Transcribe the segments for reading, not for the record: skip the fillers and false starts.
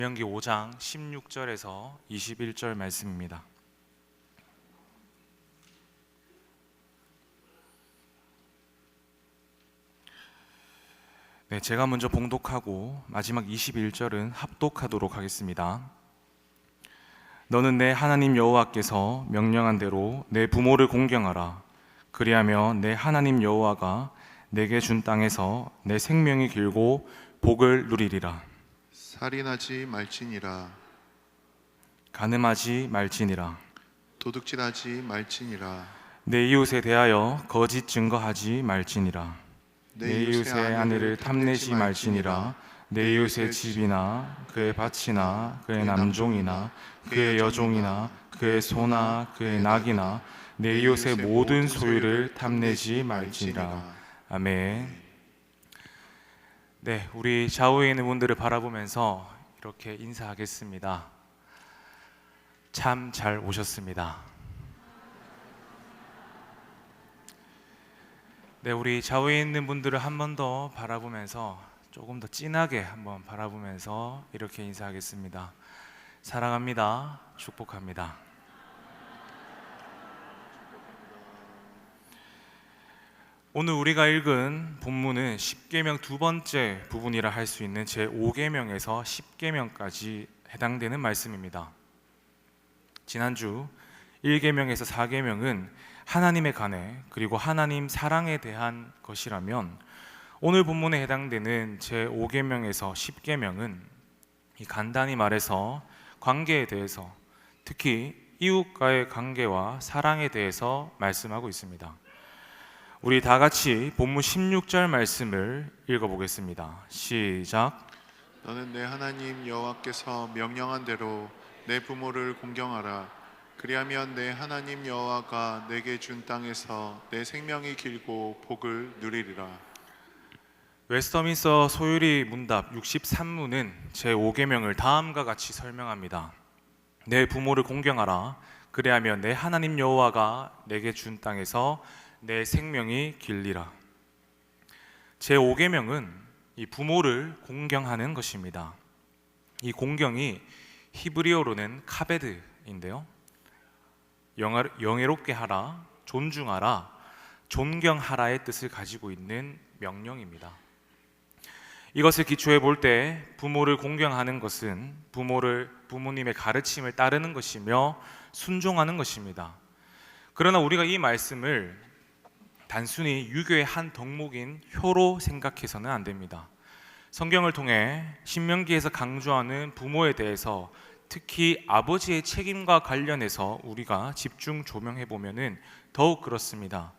신명기 5장 16절에서 21절 말씀입니다. 제가 먼저 봉독하고 마지막 21절은 합독하도록 하겠습니다. 너는 내 하나님 여호와께서 명령한 대로 내 부모를 공경하라. 그리하면 내 하나님 여호와가 내게 준 땅에서 내 생명이 길고 복을 누리리라. 살인하지 말지니라. 간음하지 말지니라. 도둑질하지 말지니라. 내 이웃에 대하여 거짓 증거하지 말지니라. 내 이웃의 아내를 탐내지 말지니라. 내 이웃의 집이나 그의 밭이나 그의 남종이나 그의 여종이나 그의 소나 그의 낙이나 내 이웃의 모든 소유를 탐내지 말지니라. 아멘. 우리 좌우에 있는 분들을 바라보면서 이렇게 인사하겠습니다. 참 잘 오셨습니다. 우리 좌우에 있는 분들을 한 번 더 바라보면서 조금 더 진하게 한번 바라보면서 이렇게 인사하겠습니다. 사랑합니다. 축복합니다. 오늘 우리가 읽은 본문은 십계명 두 번째 부분이라 할 수 있는 제5계명에서 10계명까지 해당되는 말씀입니다. 지난주 1계명에서 4계명은 하나님에 관해 그리고 하나님 사랑에 대한 것이라면 오늘 본문에 해당되는 제5계명에서 10계명은 간단히 말해서 관계에 대해서, 특히 이웃과의 관계와 사랑에 대해서 말씀하고 있습니다. 우리 다 같이 본문 16절 말씀을 읽어보겠습니다. 시작. 너는 내 하나님 여호와께서 명령한 대로 내 부모를 공경하라. 그리하면 내 하나님 여호와가 내게 준 땅에서 내 생명이 길고 복을 누리리라. 웨스터민스터 소유리 문답 63문은 제5계명을 다음과 같이 설명합니다. 내 부모를 공경하라. 그리하면 내 하나님 여호와가 내게 준 땅에서 내 생명이 길리라. 제5계명은 이 부모를 공경하는 것입니다. 이 공경이 히브리어로는 카베드인데요, 영예롭게 하라, 존중하라, 존경하라의 뜻을 가지고 있는 명령입니다. 이것을 기초해 볼 때 부모를 공경하는 것은 부모님의 가르침을 따르는 것이며 순종하는 것입니다. 그러나 우리가 이 말씀을 단순히 유교의 한 덕목인 효로 생각해서는 안 됩니다. 성경을 통해 신명기에서 강조하는 부모에 대해서, 특히 아버지의 책임과 관련해서 우리가 집중 조명해 보면은 더욱 그렇습니다.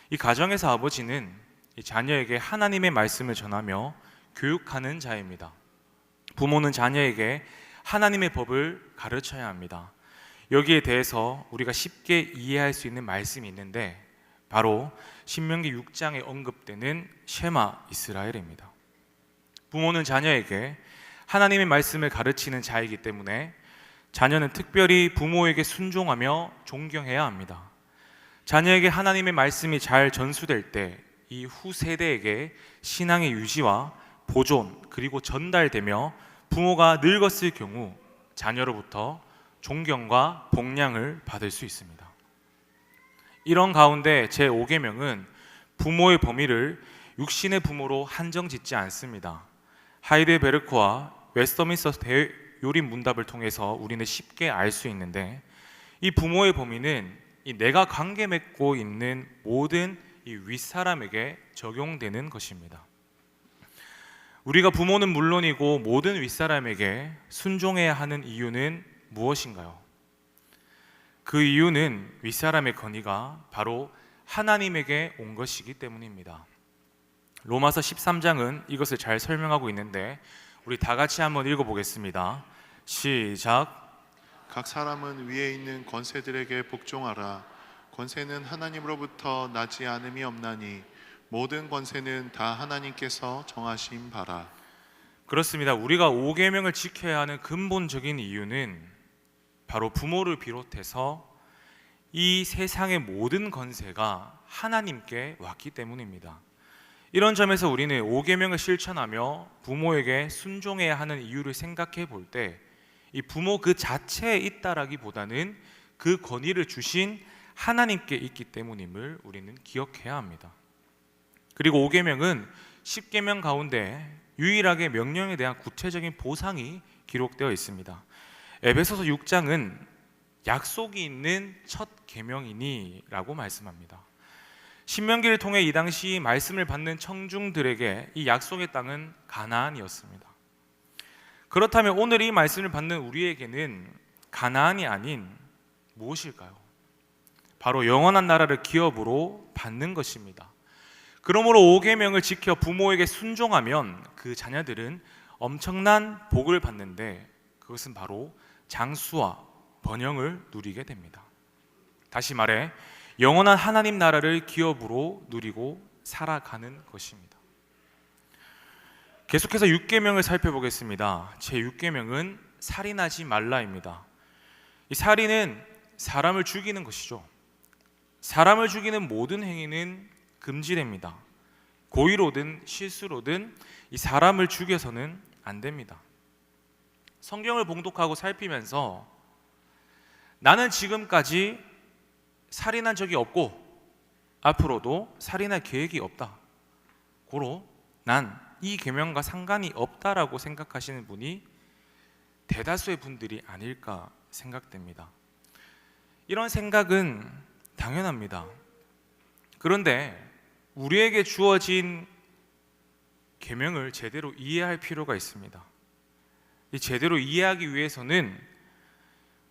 이 가정에서 아버지는 이 자녀에게 하나님의 말씀을 전하며 교육하는 자입니다. 부모는 자녀에게 하나님의 법을 가르쳐야 합니다. 여기에 대해서 우리가 쉽게 이해할 수 있는 말씀이 있는데 바로 신명기 6장에 언급되는 쉐마 이스라엘입니다. 부모는 자녀에게 하나님의 말씀을 가르치는 자이기 때문에 자녀는 특별히 부모에게 순종하며 존경해야 합니다. 자녀에게 하나님의 말씀이 잘 전수될 때 이 후세대에게 신앙의 유지와 보존 그리고 전달되며 부모가 늙었을 경우 자녀로부터 존경과 복량을 받을 수 있습니다. 이런 가운데 제5계명은 부모의 범위를 육신의 부모로 한정짓지 않습니다. 하이델베르크와 웨스터민스터 대요림 문답을 통해서 우리는 쉽게 알 수 있는데, 이 부모의 범위는 내가 관계 맺고 있는 모든 이 윗사람에게 적용되는 것입니다. 우리가 부모는 물론이고 모든 윗사람에게 순종해야 하는 이유는 무엇인가요? 그 이유는 윗사람의 건의가 바로 하나님에게 온 것이기 때문입니다. 로마서 13장은 이것을 잘 설명하고 있는데 우리 다 같이 한번 읽어보겠습니다. 시작. 각 사람은 위에 있는 권세들에게 복종하라. 권세는 하나님으로부터 나지 않음이 없나니 모든 권세는 다 하나님께서 정하신 바라. 그렇습니다. 우리가 5계명을 지켜야 하는 근본적인 이유는 바로 부모를 비롯해서 이 세상의 모든 권세가 하나님께 왔기 때문입니다. 이런 점에서 우리는 5계명을 실천하며 부모에게 순종해야 하는 이유를 생각해 볼 때 이 부모 그 자체에 있다라기보다는 그 권위를 주신 하나님께 있기 때문임을 우리는 기억해야 합니다. 그리고 5계명은 10계명 가운데 유일하게 명령에 대한 구체적인 보상이 기록되어 있습니다. 에베소서 6장은 약속이 있는 첫 계명이니라고 말씀합니다. 신명기를 통해 이 당시 말씀을 받는 청중들에게 이 약속의 땅은 가나안이었습니다. 그렇다면 오늘 이 말씀을 받는 우리에게는 가나안이 아닌 무엇일까요? 바로 영원한 나라를 기업으로 받는 것입니다. 그러므로 5계명을 지켜 부모에게 순종하면 그 자녀들은 엄청난 복을 받는데 그것은 바로 장수와 번영을 누리게 됩니다. 다시 말해 영원한 하나님 나라를 기업으로 누리고 살아가는 것입니다. 계속해서 6계명을 살펴보겠습니다. 제 6계명은 살인하지 말라입니다. 이 살인은 사람을 죽이는 것이죠. 사람을 죽이는 모든 행위는 금지됩니다. 고의로든 실수로든 이 사람을 죽여서는 안 됩니다. 성경을 봉독하고 살피면서 나는 지금까지 살인한 적이 없고 앞으로도 살인할 계획이 없다. 고로 난 이 계명과 상관이 없다라고 생각하시는 분이 대다수의 분들이 아닐까 생각됩니다. 이런 생각은 당연합니다. 그런데 우리에게 주어진 계명을 제대로 이해할 필요가 있습니다. 이 제대로 이해하기 위해서는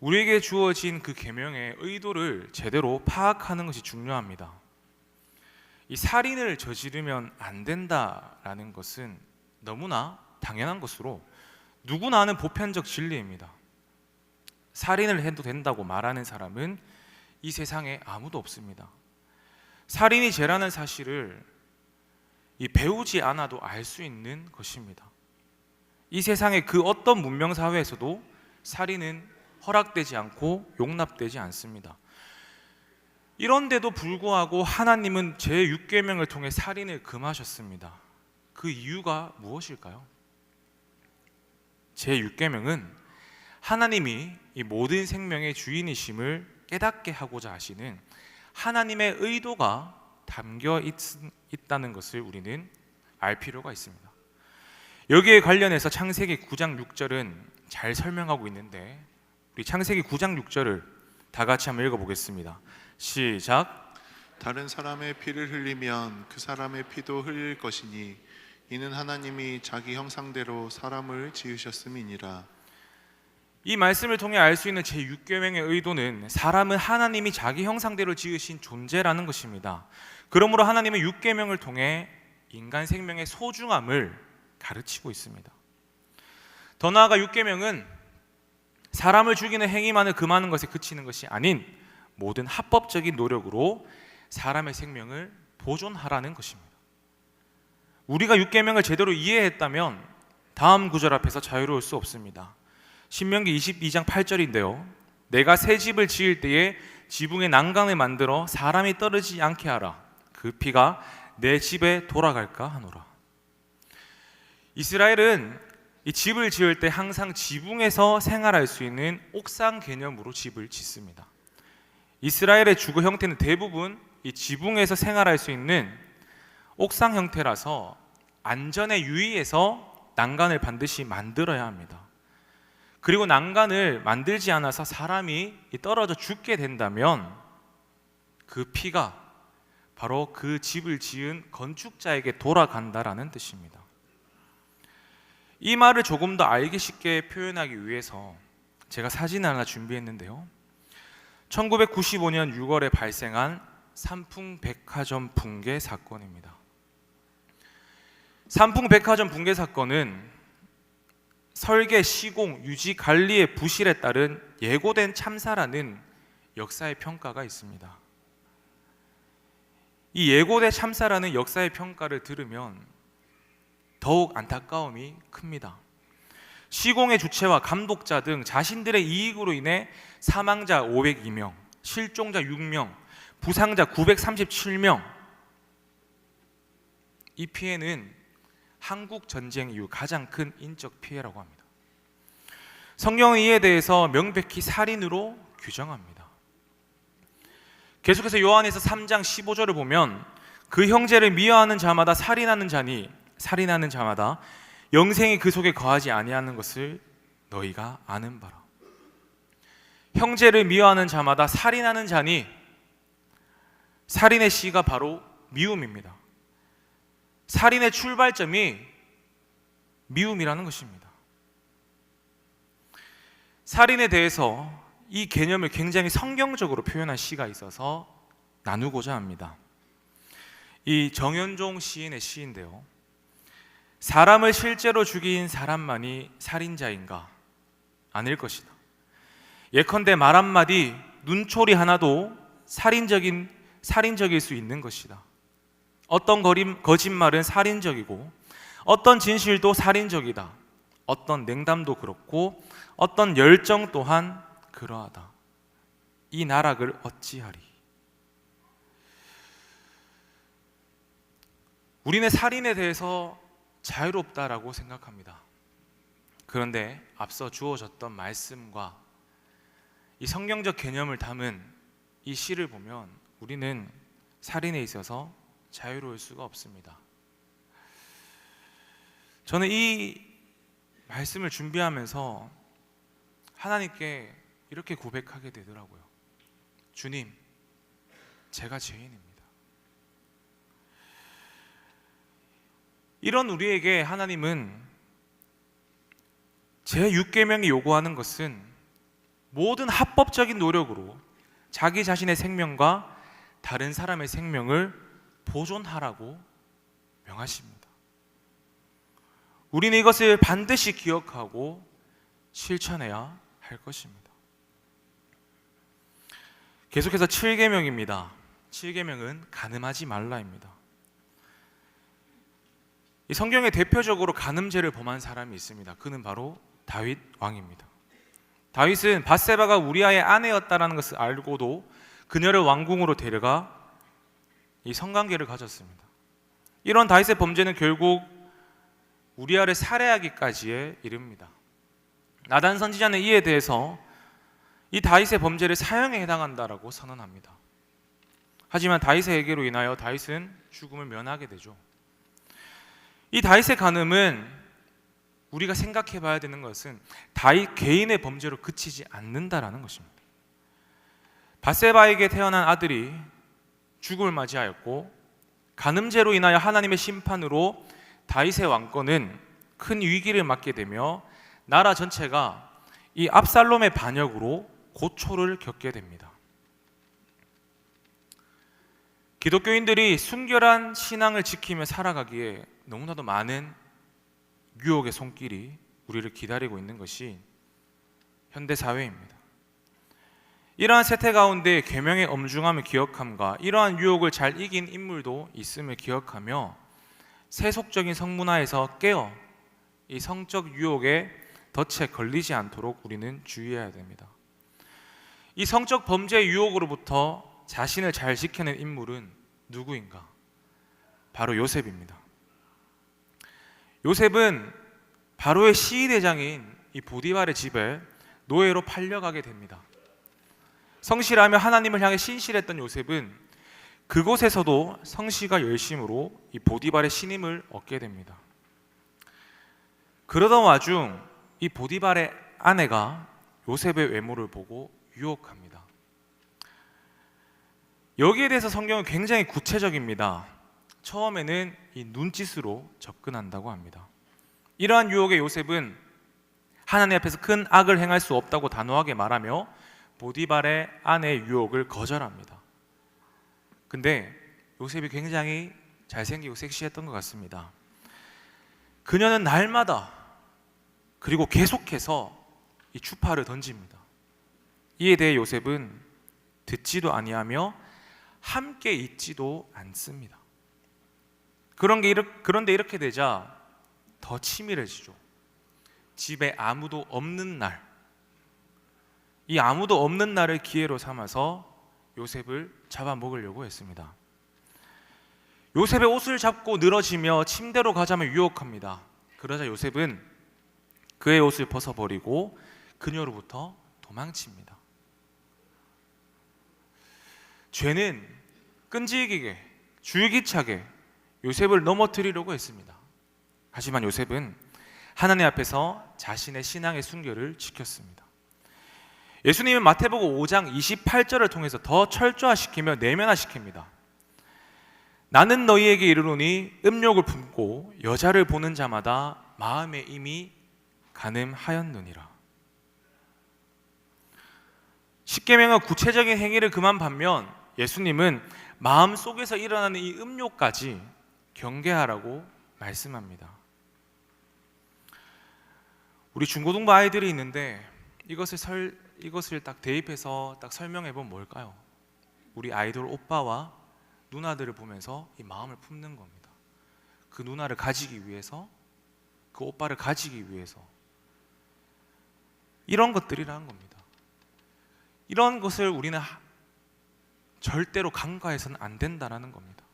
우리에게 주어진 그 계명의 의도를 제대로 파악하는 것이 중요합니다. 이 살인을 저지르면 안 된다라는 것은 너무나 당연한 것으로 누구나 아는 보편적 진리입니다. 살인을 해도 된다고 말하는 사람은 이 세상에 아무도 없습니다. 살인이 죄라는 사실을 배우지 않아도 알 수 있는 것입니다. 이 세상의 그 어떤 문명사회에서도 살인은 허락되지 않고 용납되지 않습니다. 이런데도 불구하고 하나님은 제6계명을 통해 살인을 금하셨습니다. 그 이유가 무엇일까요? 제6계명은 하나님이 이 모든 생명의 주인이심을 깨닫게 하고자 하시는 하나님의 의도가 담겨 있다는 것을 우리는 알 필요가 있습니다. 여기에 관련해서 창세기 9장 6절은 잘 설명하고 있는데 우리 창세기 9장 6절을 다 같이 한번 읽어보겠습니다. 시작. 다른 사람의 피를 흘리면 그 사람의 피도 흘릴 것이니 이는 하나님이 자기 형상대로 사람을 지으셨음이니라. 이 말씀을 통해 알 수 있는 제6계명의 의도는 사람은 하나님이 자기 형상대로 지으신 존재라는 것입니다. 그러므로 하나님은 6계명을 통해 인간 생명의 소중함을 가르치고 있습니다. 더 나아가 6계명은 사람을 죽이는 행위만을 금하는 것에 그치는 것이 아닌 모든 합법적인 노력으로 사람의 생명을 보존하라는 것입니다. 우리가 6계명을 제대로 이해했다면 다음 구절 앞에서 자유로울 수 없습니다. 신명기 22장 8절인데요. 내가 새 집을 지을 때에 지붕에 난간을 만들어 사람이 떨어지지 않게 하라. 그 피가 내 집에 돌아갈까 하노라. 이스라엘은 이 집을 지을 때 항상 지붕에서 생활할 수 있는 옥상 개념으로 집을 짓습니다. 이스라엘의 주거 형태는 대부분 이 지붕에서 생활할 수 있는 옥상 형태라서 안전에 유의해서 난간을 반드시 만들어야 합니다. 그리고 난간을 만들지 않아서 사람이 떨어져 죽게 된다면 그 피가 바로 그 집을 지은 건축자에게 돌아간다라는 뜻입니다. 이 말을 조금 더 알기 쉽게 표현하기 위해서 제가 사진을 하나 준비했는데요. 1995년 6월에 발생한 삼풍백화점 붕괴 사건입니다. 삼풍백화점 붕괴 사건은 설계, 시공, 유지, 관리의 부실에 따른 예고된 참사라는 역사의 평가가 있습니다. 이 예고된 참사라는 역사의 평가를 들으면 더욱 안타까움이 큽니다. 시공의 주체와 감독자 등 자신들의 이익으로 인해 사망자 502명, 실종자 6명, 부상자 937명, 이 피해는 한국 전쟁 이후 가장 큰 인적 피해라고 합니다. 성경은 이에 대해서 명백히 살인으로 규정합니다. 계속해서 요한에서 3장 15절을 보면 그 형제를 미워하는 자마다 살인하는 자니 살인하는 자마다 영생이 그 속에 거하지 아니하는 것을 너희가 아는 바라. 형제를 미워하는 자마다 살인하는 자니 살인의 시가 바로 미움입니다. 살인의 출발점이 미움이라는 것입니다. 살인에 대해서 이 개념을 굉장히 성경적으로 표현한 시가 있어서 나누고자 합니다. 이 정현종 시인의 시인데요, 사람을 실제로 죽인 사람만이 살인자인가? 아닐 것이다. 예컨대 말 한마디, 눈초리 하나도 살인적일 수 있는 것이다. 어떤 거짓말은 살인적이고 어떤 진실도 살인적이다. 어떤 냉담도 그렇고 어떤 열정 또한 그러하다. 이 나락을 어찌하리. 우리는 살인에 대해서 자유롭다라고 생각합니다. 그런데 앞서 주어졌던 말씀과 이 성경적 개념을 담은 이 시를 보면 우리는 살인에 있어서 자유로울 수가 없습니다. 저는 이 말씀을 준비하면서 하나님께 이렇게 고백하게 되더라고요. 주님, 제가 죄인입니다. 이런 우리에게 하나님은 제6계명이 요구하는 것은 모든 합법적인 노력으로 자기 자신의 생명과 다른 사람의 생명을 보존하라고 명하십니다. 우리는 이것을 반드시 기억하고 실천해야 할 것입니다. 계속해서 7계명입니다. 7계명은 간음하지 말라입니다. 이 성경에 대표적으로 간음죄를 범한 사람이 있습니다. 그는 바로 다윗 왕입니다. 다윗은 밧세바가 우리아의 아내였다라는 것을 알고도 그녀를 왕궁으로 데려가 이 성관계를 가졌습니다. 이런 다윗의 범죄는 결국 우리아를 살해하기까지에 이릅니다. 나단 선지자는 이에 대해서 이 다윗의 범죄를 사형에 해당한다라고 선언합니다. 하지만 다윗의 에게로 인하여 다윗은 죽음을 면하게 되죠. 이 다윗의 간음은 우리가 생각해 봐야 되는 것은 다윗 개인의 범죄로 그치지 않는다라는 것입니다. 밧세바에게 태어난 아들이 죽음을 맞이하였고 간음죄로 인하여 하나님의 심판으로 다윗의 왕권은 큰 위기를 맞게 되며 나라 전체가 이 압살롬의 반역으로 고초를 겪게 됩니다. 기독교인들이 순결한 신앙을 지키며 살아가기에 너무나도 많은 유혹의 손길이 우리를 기다리고 있는 것이 현대 사회입니다. 이러한 세태 가운데 계명의 엄중함을 기억함과 이러한 유혹을 잘 이긴 인물도 있음을 기억하며 세속적인 성문화에서 깨어 이 성적 유혹에 덫에 걸리지 않도록 우리는 주의해야 됩니다. 이 성적 범죄의 유혹으로부터 자신을 잘 지켜낸 인물은 누구인가? 바로 요셉입니다. 요셉은 바로의 시위대장인 이 보디발의 집에 노예로 팔려가게 됩니다. 성실하며 하나님을 향해 신실했던 요셉은 그곳에서도 성실과 열심으로 이 보디발의 신임을 얻게 됩니다. 그러던 와중 이 보디발의 아내가 요셉의 외모를 보고 유혹합니다. 여기에 대해서 성경은 굉장히 구체적입니다. 처음에는 이 눈짓으로 접근한다고 합니다. 이러한 유혹에 요셉은 하나님 앞에서 큰 악을 행할 수 없다고 단호하게 말하며 보디발의 아내의 유혹을 거절합니다. 근데 요셉이 굉장히 잘생기고 섹시했던 것 같습니다. 그녀는 날마다 그리고 계속해서 이 추파를 던집니다. 이에 대해 요셉은 듣지도 아니하며 함께 있지도 않습니다. 그런데 이렇게 되자 더 치밀해지죠. 집에 아무도 없는 날, 이 아무도 없는 날을 기회로 삼아서 요셉을 잡아먹으려고 했습니다. 요셉의 옷을 잡고 늘어지며 침대로 가자며 유혹합니다. 그러자 요셉은 그의 옷을 벗어버리고 그녀로부터 도망칩니다. 죄는 끈질기게 줄기차게 요셉을 넘어뜨리려고 했습니다. 하지만 요셉은 하나님 앞에서 자신의 신앙의 순결을 지켰습니다. 예수님은 마태복음 5장 28절을 통해서 더 철저화시키며 내면화시킵니다. 나는 너희에게 이르노니 음욕을 품고 여자를 보는 자마다 마음에 이미 간음하였느니라. 십계명은 구체적인 행위를 금한 반면 예수님은 마음속에서 일어나는 이 음욕까지 경계하라고 말씀합니다. 우리 중고등부 아이들이 있는데 이것을 딱 대입해서 딱 설명해 보면 뭘까요? 우리 아이돌 오빠와 누나들을 보면서 이 마음을 품는 겁니다. 그 누나를 가지기 위해서, 그 오빠를 가지기 위해서, 이런 것들이라는 겁니다. 이런 것을 우리는 절대로 간과해서는 안 된다는 겁니다.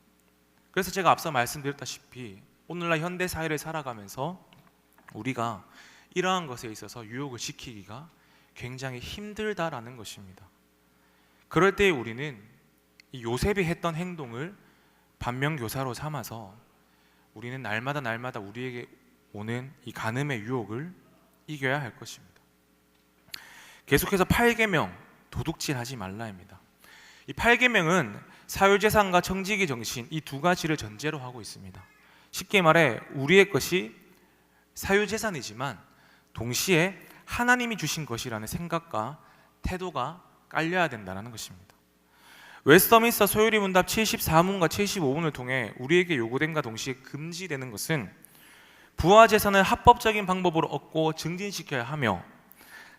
그래서 제가 앞서 말씀드렸다시피 오늘날 현대 사회를 살아가면서 우리가 이러한 것에 있어서 유혹을 지키기가 굉장히 힘들다라는 것입니다. 그럴 때 우리는 이 요셉이 했던 행동을 반면교사로 삼아서 우리는 날마다 우리에게 오는 이 간음의 유혹을 이겨야 할 것입니다. 계속해서 8계명 도둑질하지 말라입니다. 이 8계명은 사유재산과 청지기 정신 이 두 가지를 전제로 하고 있습니다. 쉽게 말해 우리의 것이 사유재산이지만 동시에 하나님이 주신 것이라는 생각과 태도가 깔려야 된다는 것입니다. 웨스터민스터 소요리 문답 74문과 75문을 통해 우리에게 요구됨과 동시에 금지되는 것은 부와 재산을 합법적인 방법으로 얻고 증진시켜야 하며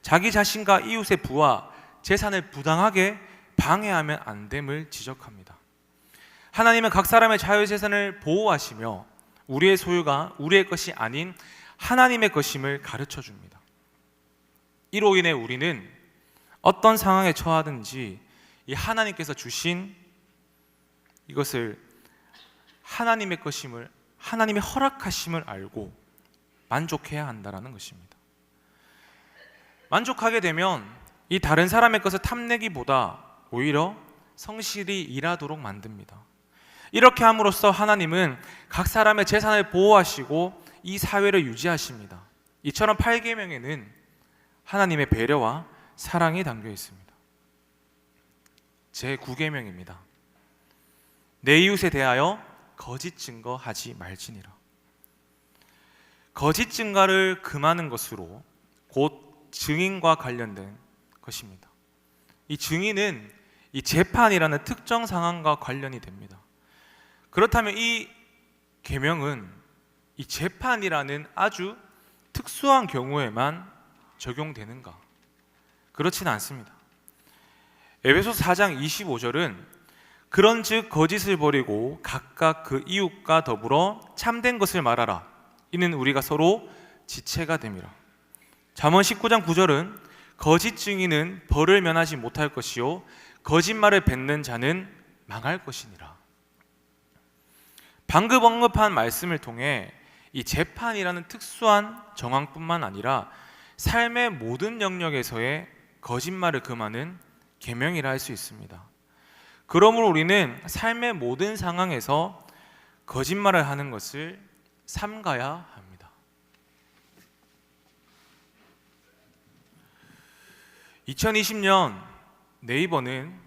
자기 자신과 이웃의 부와 재산을 부당하게 방해하면 안 됨을 지적합니다. 하나님은 각 사람의 자유재산을 보호하시며 우리의 소유가 우리의 것이 아닌 하나님의 것임을 가르쳐 줍니다. 이로 인해 우리는 어떤 상황에 처하든지 이 하나님께서 주신 이것을 하나님의 것임을, 하나님의 허락하심을 알고 만족해야 한다는 것입니다. 만족하게 되면 이 다른 사람의 것을 탐내기보다 오히려 성실히 일하도록 만듭니다. 이렇게 함으로써 하나님은 각 사람의 재산을 보호하시고 이 사회를 유지하십니다. 이처럼 8계명에는 하나님의 배려와 사랑이 담겨 있습니다. 제 9계명입니다. 내 이웃에 대하여 거짓 증거하지 말지니라. 거짓 증거를 금하는 것으로 곧 증인과 관련된 것입니다. 이 증인은 이 재판이라는 특정 상황과 관련이 됩니다. 그렇다면 이 계명은 이 재판이라는 아주 특수한 경우에만 적용되는가? 그렇지는 않습니다. 에베소서 4장 25절은 그런즉 거짓을 버리고 각각 그 이웃과 더불어 참된 것을 말하라. 이는 우리가 서로 지체가 됨이라. 잠언 19장 9절은 거짓 증인은 벌을 면하지 못할 것이요 거짓말을 뱉는 자는 망할 것이니라. 방금 언급한 말씀을 통해 이 재판이라는 특수한 정황뿐만 아니라 삶의 모든 영역에서의 거짓말을 금하는 계명이라 할 수 있습니다. 그러므로 우리는 삶의 모든 상황에서 거짓말을 하는 것을 삼가야 합니다. 2020년 네이버는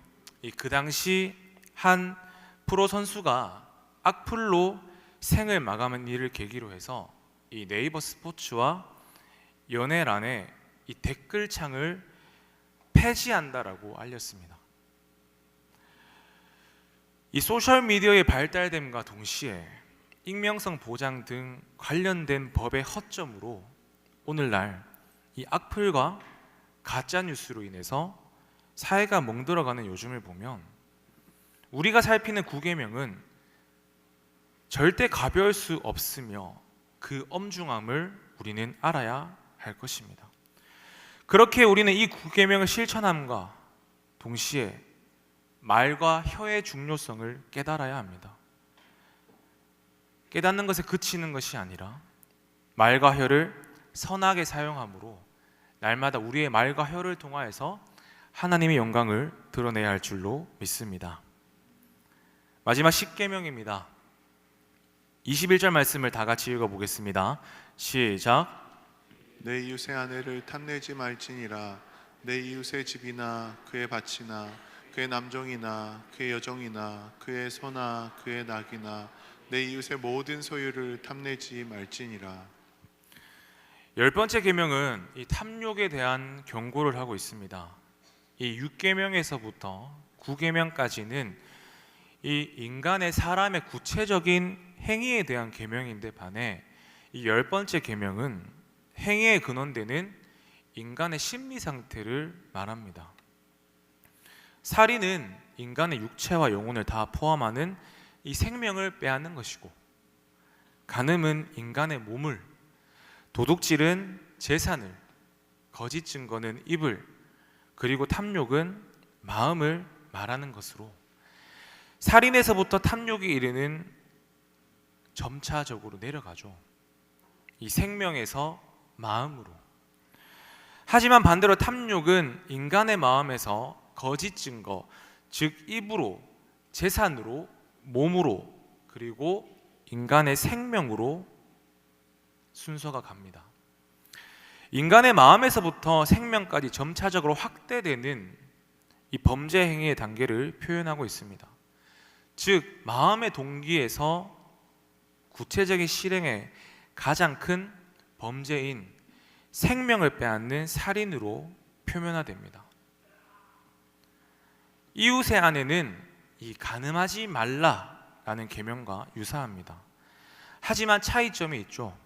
그 당시 한 프로 선수가 악플로 생을 마감한 일을 계기로 해서 이 네이버 스포츠와 연애란에 이 댓글창을 폐지한다라고 알렸습니다. 이 소셜미디어의 발달됨과 동시에 익명성 보장 등 관련된 법의 허점으로 오늘날 이 악플과 가짜뉴스로 인해서 사회가 멍들어가는 요즘을 보면 우리가 살피는 9계명은 절대 가벼울 수 없으며 그 엄중함을 우리는 알아야 할 것입니다. 그렇게 우리는 이 9계명을 실천함과 동시에 말과 혀의 중요성을 깨달아야 합니다. 깨닫는 것에 그치는 것이 아니라 말과 혀를 선하게 사용함으로 날마다 우리의 말과 혀를 통하여서 하나님의 영광을 드러내야 할 줄로 믿습니다. 마지막 10계명입니다. 21절 말씀을 다 같이 읽어보겠습니다. 시작. 내 이웃의 아내를 탐내지 말지니라. 내 이웃의 집이나 그의 밭이나 그의 남종이나 그의 여종이나 그의 소나 그의 낙이나 내 이웃의 모든 소유를 탐내지 말지니라. 10번째 계명은 이 탐욕에 대한 경고를 하고 있습니다. 이 6계명에서부터 9계명까지는 이 인간의 사람의 구체적인 행위에 대한 계명인데 반해 이 10번째 계명은 행위에 근원되는 인간의 심리 상태를 말합니다. 살인은 인간의 육체와 영혼을 다 포함하는 이 생명을 빼앗는 것이고, 간음은 인간의 몸을, 도둑질은 재산을, 거짓 증거는 입을, 그리고 탐욕은 마음을 말하는 것으로 살인에서부터 탐욕이 이르는 점차적으로 내려가죠. 이 생명에서 마음으로. 하지만 반대로 탐욕은 인간의 마음에서 거짓 증거, 즉 입으로, 재산으로, 몸으로, 그리고 인간의 생명으로 순서가 갑니다. 인간의 마음에서부터 생명까지 점차적으로 확대되는 이 범죄 행위의 단계를 표현하고 있습니다. 즉 마음의 동기에서 구체적인 실행의 가장 큰 범죄인 생명을 빼앗는 살인으로 표면화됩니다. 이웃의 아내는 이 간음하지 말라라는 계명과 유사합니다. 하지만 차이점이 있죠.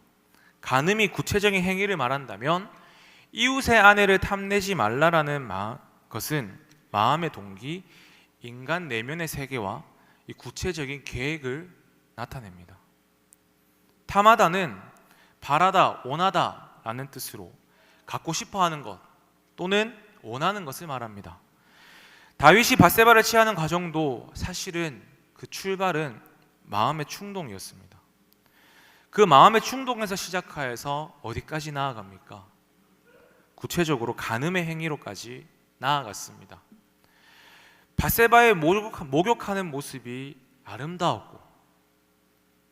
간음이 구체적인 행위를 말한다면 이웃의 아내를 탐내지 말라라는 것은 마음의 동기, 인간 내면의 세계와 이 구체적인 계획을 나타냅니다. 탐하다는 바라다, 원하다 라는 뜻으로 갖고 싶어하는 것 또는 원하는 것을 말합니다. 다윗이 밧세바를 취하는 과정도 사실은 그 출발은 마음의 충동이었습니다. 그 마음의 충동에서 시작하여서 어디까지 나아갑니까? 구체적으로 간음의 행위로까지 나아갔습니다. 밧세바의 목욕하는 모습이 아름다웠고,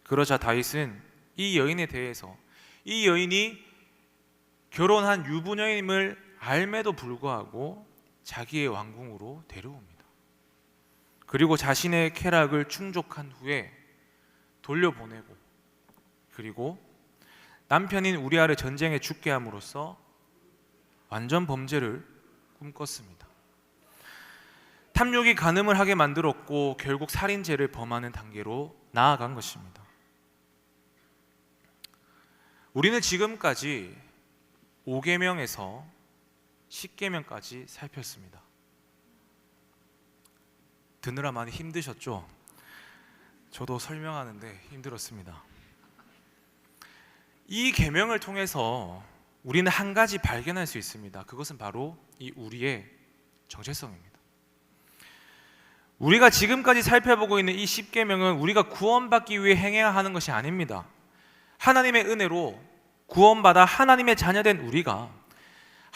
그러자 다윗은 이 여인에 대해서 이 여인이 결혼한 유부녀임을 알매도 불구하고 자기의 왕궁으로 데려옵니다. 그리고 자신의 쾌락을 충족한 후에 돌려보내고, 그리고 남편인 우리아를 전쟁에 죽게 함으로써 완전 범죄를 꿈꿨습니다. 탐욕이 간음을 하게 만들었고 결국 살인죄를 범하는 단계로 나아간 것입니다. 우리는 지금까지 5계명에서 10계명까지 살폈습니다. 듣느라 많이 힘드셨죠? 저도 설명하는데 힘들었습니다. 이 계명을 통해서 우리는 한 가지 발견할 수 있습니다. 그것은 바로 이 우리의 정체성입니다. 우리가 지금까지 살펴보고 있는 이 10계명은 우리가 구원받기 위해 행해야 하는 것이 아닙니다. 하나님의 은혜로 구원받아 하나님의 자녀된 우리가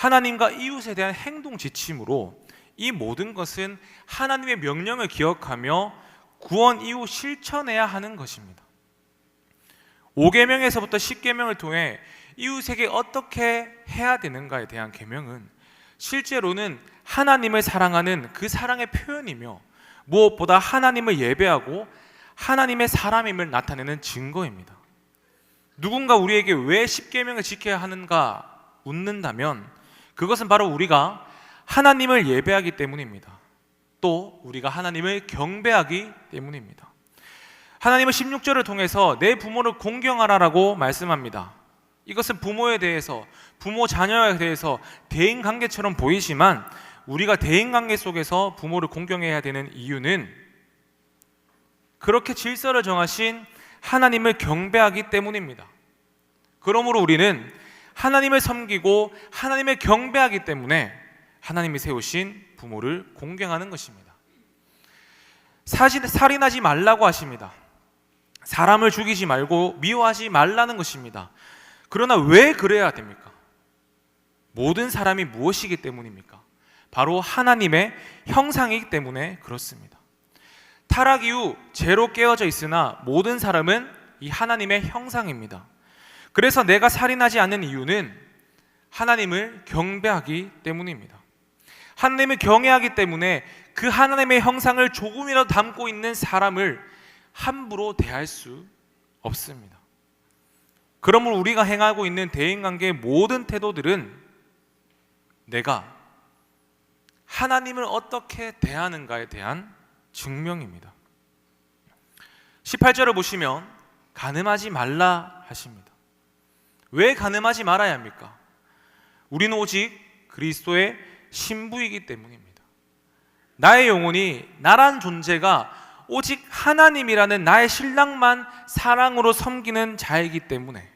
하나님과 이웃에 대한 행동 지침으로 이 모든 것은 하나님의 명령을 기억하며 구원 이후 실천해야 하는 것입니다. 5계명에서부터 10계명을 통해 이웃에게 어떻게 해야 되는가에 대한 계명은 실제로는 하나님을 사랑하는 그 사랑의 표현이며 무엇보다 하나님을 예배하고 하나님의 사람임을 나타내는 증거입니다. 누군가 우리에게 왜 10계명을 지켜야 하는가 묻는다면 그것은 바로 우리가 하나님을 예배하기 때문입니다. 또 우리가 하나님을 경배하기 때문입니다. 하나님은 16절을 통해서 내 부모를 공경하라라고 말씀합니다. 이것은 부모에 대해서, 부모 자녀에 대해서 대인관계처럼 보이지만 우리가 대인관계 속에서 부모를 공경해야 되는 이유는 그렇게 질서를 정하신 하나님을 경배하기 때문입니다. 그러므로 우리는 하나님을 섬기고 하나님을 경배하기 때문에 하나님이 세우신 부모를 공경하는 것입니다. 살인하지 말라고 하십니다. 사람을 죽이지 말고 미워하지 말라는 것입니다. 그러나 왜 그래야 됩니까? 모든 사람이 무엇이기 때문입니까? 바로 하나님의 형상이기 때문에 그렇습니다. 타락 이후 죄로 깨어져 있으나 모든 사람은 이 하나님의 형상입니다. 그래서 내가 살인하지 않는 이유는 하나님을 경배하기 때문입니다. 하나님을 경외하기 때문에 그 하나님의 형상을 조금이라도 담고 있는 사람을 함부로 대할 수 없습니다. 그러므로 우리가 행하고 있는 대인관계의 모든 태도들은 내가 하나님을 어떻게 대하는가에 대한 증명입니다. 18절을 보시면 간음하지 말라 하십니다. 왜 간음하지 말아야 합니까? 우리는 오직 그리스도의 신부이기 때문입니다. 나의 영혼이, 나란 존재가 오직 하나님이라는 나의 신랑만 사랑으로 섬기는 자이기 때문에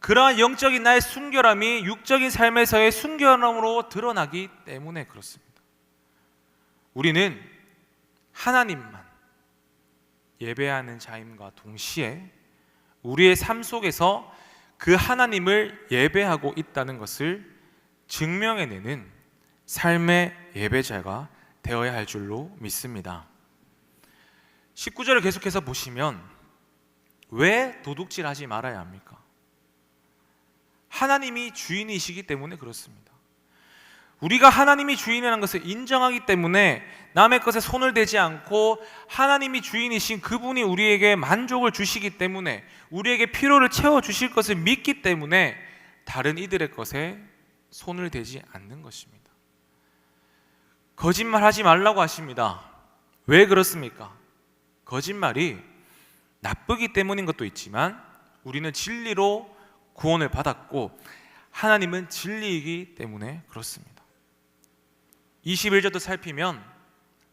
그러한 영적인 나의 순결함이 육적인 삶에서의 순결함으로 드러나기 때문에 그렇습니다. 우리는 하나님만 예배하는 자임과 동시에 우리의 삶 속에서 그 하나님을 예배하고 있다는 것을 증명해내는 삶의 예배자가 되어야 할 줄로 믿습니다. 19절을 계속해서 보시면 왜 도둑질하지 말아야 합니까? 하나님이 주인이시기 때문에 그렇습니다. 우리가 하나님이 주인이라는 것을 인정하기 때문에 남의 것에 손을 대지 않고 하나님이 주인이신 그분이 우리에게 만족을 주시기 때문에 우리에게 필요를 채워주실 것을 믿기 때문에 다른 이들의 것에 손을 대지 않는 것입니다. 거짓말하지 말라고 하십니다. 왜 그렇습니까? 거짓말이 나쁘기 때문인 것도 있지만 우리는 진리로 구원을 받았고 하나님은 진리이기 때문에 그렇습니다. 21절도 살피면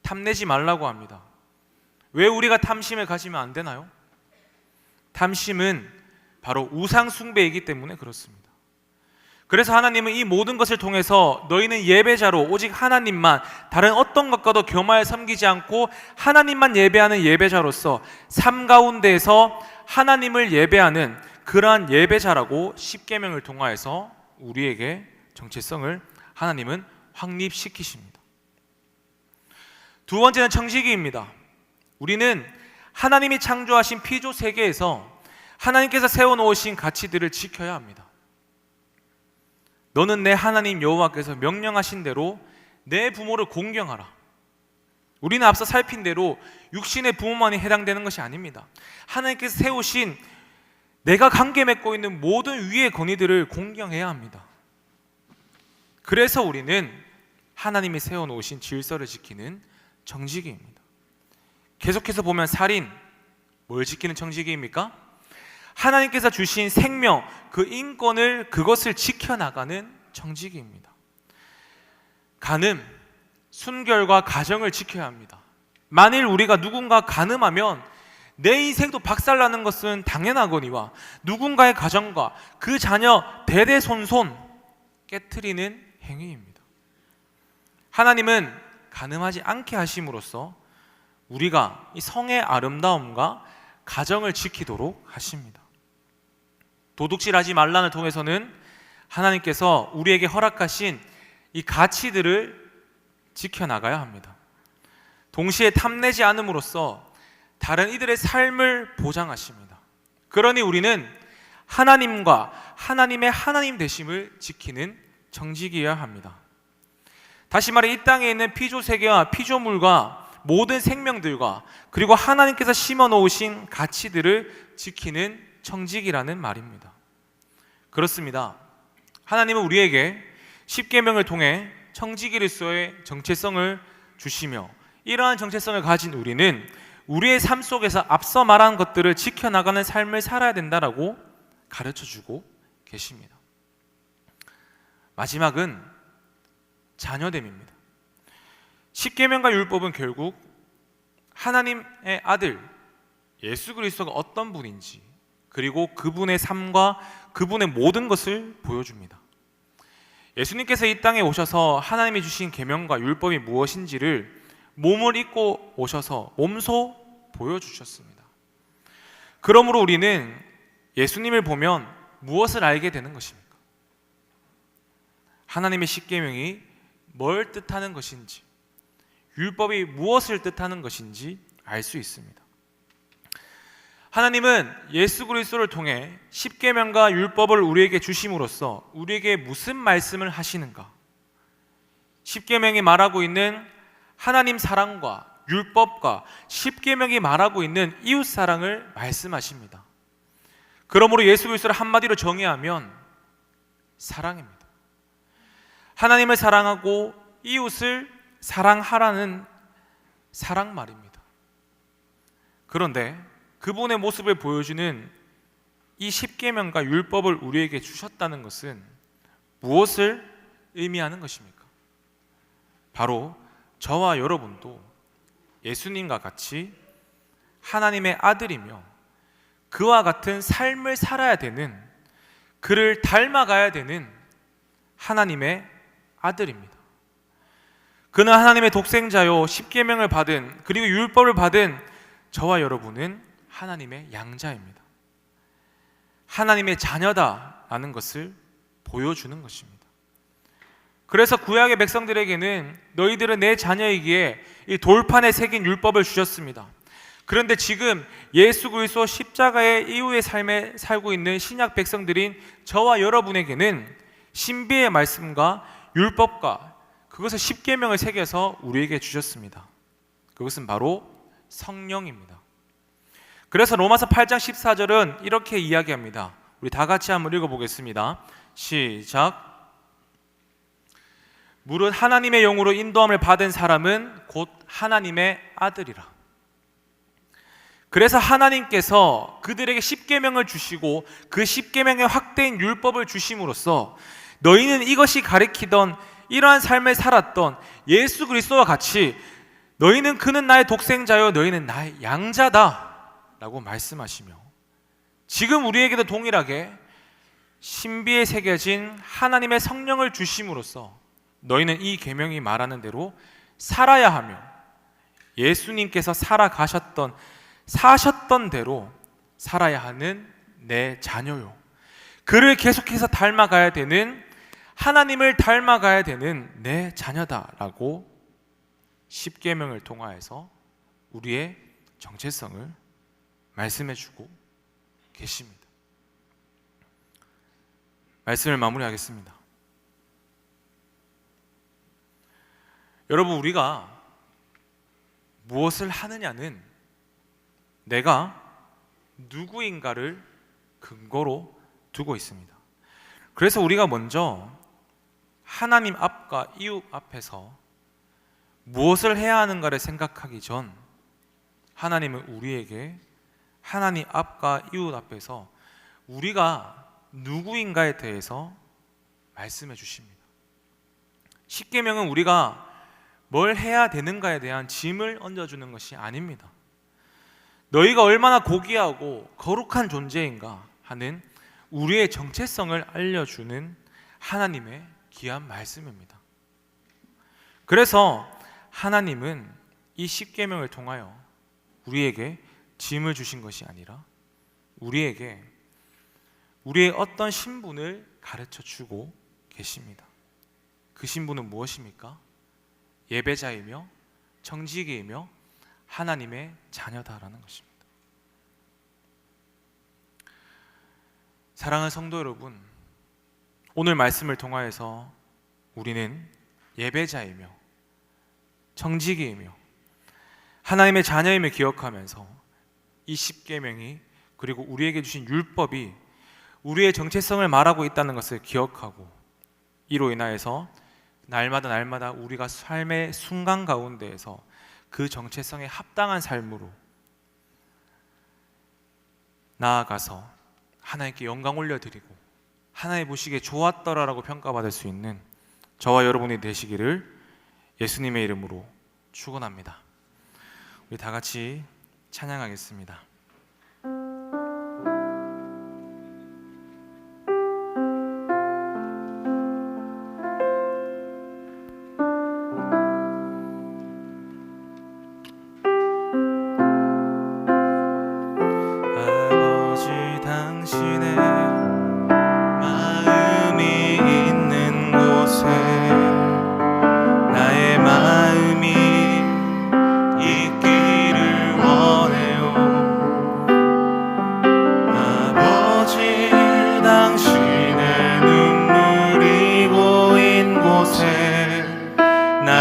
탐내지 말라고 합니다. 왜 우리가 탐심을 가지면 안 되나요? 탐심은 바로 우상 숭배이기 때문에 그렇습니다. 그래서 하나님은 이 모든 것을 통해서 너희는 예배자로 오직 하나님만 다른 어떤 것과도 겸하여 섬기지 않고 하나님만 예배하는 예배자로서 삶 가운데에서 하나님을 예배하는 그러한 예배자라고 십계명을 통하여서 우리에게 정체성을 하나님은 확립시키십니다. 두 번째는 청지기입니다. 우리는 하나님이 창조하신 피조 세계에서 하나님께서 세워놓으신 가치들을 지켜야 합니다. 너는 내 하나님 여호와께서 명령하신 대로 내 부모를 공경하라. 우리는 앞서 살핀 대로 육신의 부모만이 해당되는 것이 아닙니다. 하나님께서 세우신 내가 관계 맺고 있는 모든 위의 권위들을 공경해야 합니다. 그래서 우리는 하나님이 세워놓으신 질서를 지키는 청지기입니다. 계속해서 보면 살인, 뭘 지키는 청지기입니까? 하나님께서 주신 생명, 그 인권을 그것을 지켜나가는 청지기입니다. 간음, 순결과 가정을 지켜야 합니다. 만일 우리가 누군가 간음하면 내 인생도 박살나는 것은 당연하거니와 누군가의 가정과 그 자녀 대대손손 깨트리는 행위입니다. 하나님은 간음하지 않게 하심으로써 우리가 이 성의 아름다움과 가정을 지키도록 하십니다. 도둑질하지 말란을 통해서는 하나님께서 우리에게 허락하신 이 가치들을 지켜나가야 합니다. 동시에 탐내지 않음으로써 다른 이들의 삶을 보장하십니다. 그러니 우리는 하나님과 하나님의 하나님 되심을 지키는 청지기여야 합니다. 다시 말해 이 땅에 있는 피조세계와 피조물과 모든 생명들과 그리고 하나님께서 심어놓으신 가치들을 지키는 청지기라는 말입니다. 그렇습니다. 하나님은 우리에게 십계명을 통해 청지기로서의 정체성을 주시며 이러한 정체성을 가진 우리는 우리의 삶 속에서 앞서 말한 것들을 지켜나가는 삶을 살아야 된다라고 가르쳐주고 계십니다. 마지막은 자녀됨입니다. 십계명과 율법은 결국 하나님의 아들 예수 그리스도가 어떤 분인지 그리고 그분의 삶과 그분의 모든 것을 보여줍니다. 예수님께서 이 땅에 오셔서 하나님이 주신 계명과 율법이 무엇인지를 몸을 입고 오셔서 몸소 보여주셨습니다. 그러므로 우리는 예수님을 보면 무엇을 알게 되는 것입니까? 하나님의 십계명이 뭘 뜻하는 것인지, 율법이 무엇을 뜻하는 것인지 알 수 있습니다. 하나님은 예수 그리스도를 통해 십계명과 율법을 우리에게 주심으로써 우리에게 무슨 말씀을 하시는가? 십계명이 말하고 있는 하나님 사랑과 율법과 십계명이 말하고 있는 이웃 사랑을 말씀하십니다. 그러므로 예수 그리스도를 한마디로 정의하면 사랑입니다. 하나님을 사랑하고 이웃을 사랑하라는 사랑 말입니다. 그런데 그분의 모습을 보여주는 이 십계명과 율법을 우리에게 주셨다는 것은 무엇을 의미하는 것입니까? 바로 저와 여러분도 예수님과 같이 하나님의 아들이며 그와 같은 삶을 살아야 되는, 그를 닮아가야 되는 하나님의 아들입니다. 그는 하나님의 독생자요 십계명을 받은, 그리고 율법을 받은 저와 여러분은 하나님의 양자입니다. 하나님의 자녀다라는 것을 보여주는 것입니다. 그래서 구약의 백성들에게는 너희들은 내 자녀이기에 이 돌판에 새긴 율법을 주셨습니다. 그런데 지금 예수 그리스도 십자가의 이후의 삶에 살고 있는 신약 백성들인 저와 여러분에게는 신비의 말씀과 율법과 그것을 십계명을 새겨서 우리에게 주셨습니다. 그것은 바로 성령입니다. 그래서 로마서 8장 14절은 이렇게 이야기합니다. 우리 다 같이 한번 읽어보겠습니다. 시작. 무릇 하나님의 영으로 인도함을 받은 사람은 곧 하나님의 아들이라. 그래서 하나님께서 그들에게 십계명을 주시고 그 십계명의 확대인 율법을 주심으로써 너희는 이것이 가리키던 이러한 삶을 살았던 예수 그리스도와 같이 너희는 그는 나의 독생자요 너희는 나의 양자다 라고 말씀하시며, 지금 우리에게도 동일하게 신비에 새겨진 하나님의 성령을 주심으로써 너희는 이 계명이 말하는 대로 살아야 하며 예수님께서 살아가셨던, 사셨던 대로 살아야 하는 내 자녀요, 그를 계속해서 닮아가야 되는, 하나님을 닮아가야 되는 내 자녀다라고 십계명을 통하여서 우리의 정체성을 말씀해주고 계십니다. 말씀을 마무리하겠습니다. 여러분, 우리가 무엇을 하느냐는 내가 누구인가를 근거로 두고 있습니다. 그래서 우리가 먼저 하나님 앞과 이웃 앞에서 무엇을 해야 하는가를 생각하기 전 하나님은 우리에게 하나님 앞과 이웃 앞에서 우리가 누구인가에 대해서 말씀해 주십니다. 십계명은 우리가 뭘 해야 되는가에 대한 짐을 얹어주는 것이 아닙니다. 너희가 얼마나 고귀하고 거룩한 존재인가 하는 우리의 정체성을 알려주는 하나님의 귀한 말씀입니다. 그래서 하나님은 이 십계명을 통하여 우리에게 짐을 주신 것이 아니라 우리에게 우리의 어떤 신분을 가르쳐 주고 계십니다. 그 신분은 무엇입니까? 예배자이며 청지기이며 하나님의 자녀다라는 것입니다. 사랑하는 성도 여러분, 오늘 말씀을 통하여서 우리는 예배자이며 청지기이며 하나님의 자녀임을 기억하면서 이 십계명이, 그리고 우리에게 주신 율법이 우리의 정체성을 말하고 있다는 것을 기억하고, 이로 인하여서 날마다 우리가 삶의 순간 가운데에서 그 정체성에 합당한 삶으로 나아가서 하나님께 영광 올려드리고 하나님 보시기에 좋았더라라고 평가받을 수 있는 저와 여러분이 되시기를 예수님의 이름으로 축원합니다. 우리 다 같이 찬양하겠습니다.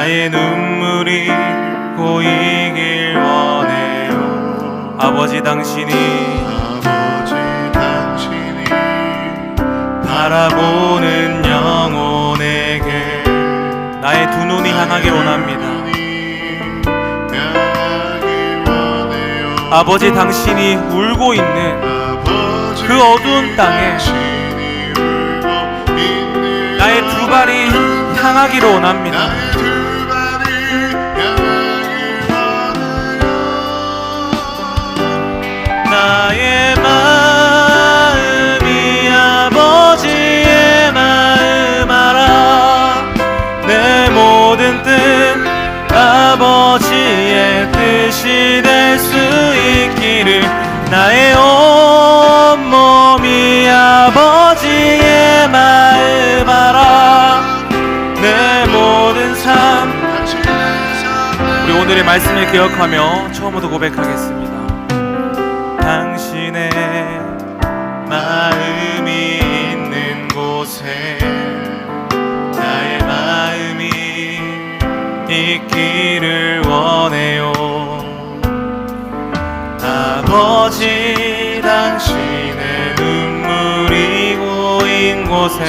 나의 눈물이 고이길 원해요. 아버지 당신이 바라보는 영혼에게 나의 두 눈이 향하길 원합니다. 아버지 당신이 울고 있는 그 어두운 땅에 나의 두 발이 향하기를 원합니다. 나의 마음이 아버지의 마음 알아. 내 모든 뜻 아버지의 뜻이 될 수 있기를. 나의 온몸이 아버지의 마음 알아. 내 모든 삶. 우리 오늘의 말씀을 기억하며 처음부터 고백하겠습니다. 당신의 마음이 있는 곳에 나의 마음이 있기를 원해요. 아버지 당신의 눈물이 고인 곳에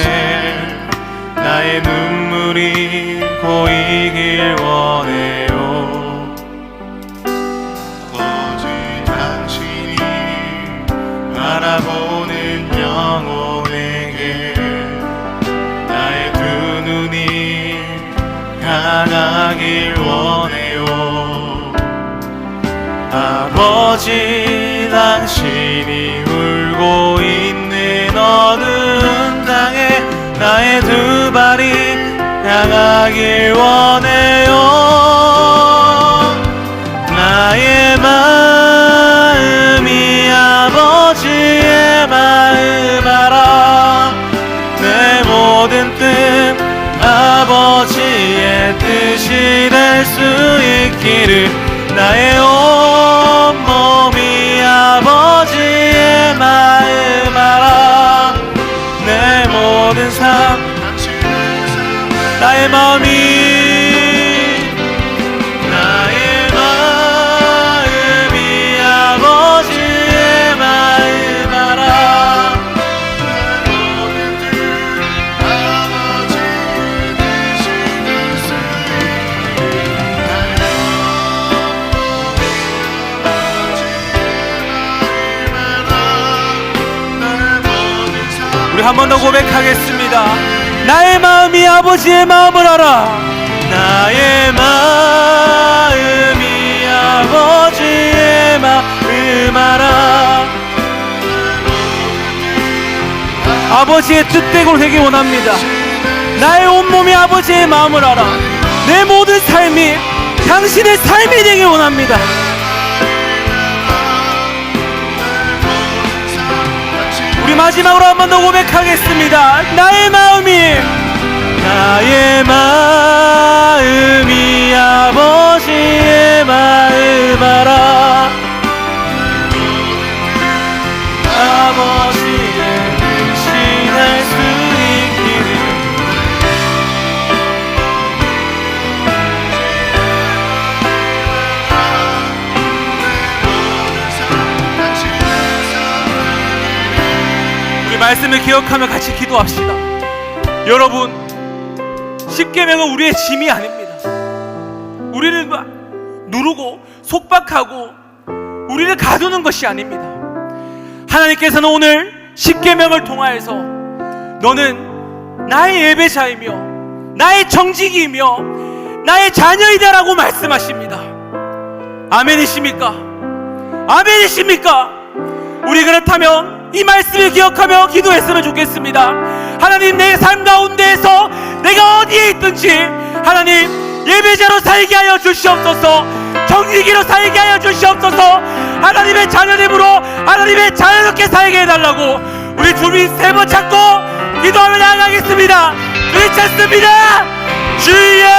나의 눈물이 고이길 원해요. 아버지 당신이 바라보는 영혼에게 나의 두 눈이 향하길 원해요. 아버지 당신이 울고 있는 어두운 땅에 나의 두 발이 향하길 원해요. 나의 마음이 아버지의 마음 알아. 내 모든 뜻 아버지의 뜻이 될 수 있기를. 나의 온몸이 아버지의 마음 알아. 내 모든 삶 나의 마음이 아버지의 마음 알아. 내 모든 뜻 아버지의 뜻이 될 수 있기를. 우리 한 번 더 고백하겠습니다. 나의 마음이 아버지의 마음을 알아. 나의 마음이 아버지의 마음 알아. 아버지의 뜻대로 되기 원합니다. 나의 온몸이 아버지의 마음을 알아. 내 모든 삶이 당신의 삶이 되길 원합니다. 우리 마지막으로 한 번 더 고백하겠습니다. 나의 마음이 아버지의 마음 알아. 아버지의 뜻이 될 수 있기를. 우리 말씀을 기억하며 같이 기도합시다. 여러분, 십계명은 우리의 짐이 아닙니다. 우리를 누르고 속박하고 우리를 가두는 것이 아닙니다. 하나님께서는 오늘 십계명을 통하여서 너는 나의 예배자이며 나의 정직이며 나의 자녀이다라고 말씀하십니다. 아멘이십니까? 아멘이십니까? 우리 그렇다면 이 말씀을 기억하며 기도했으면 좋겠습니다. 하나님, 내 삶 가운데에서 내가 어디에 있든지 하나님 예배자로 살게 하여 주시옵소서. 정직이로 살게 하여 주시옵소서. 하나님의 자녀됨으로 하나님의 자녀롭게 살게 해달라고 우리 주님 세 번 찾고 기도하며 나아가겠습니다. 주님 찾습니다. 주여.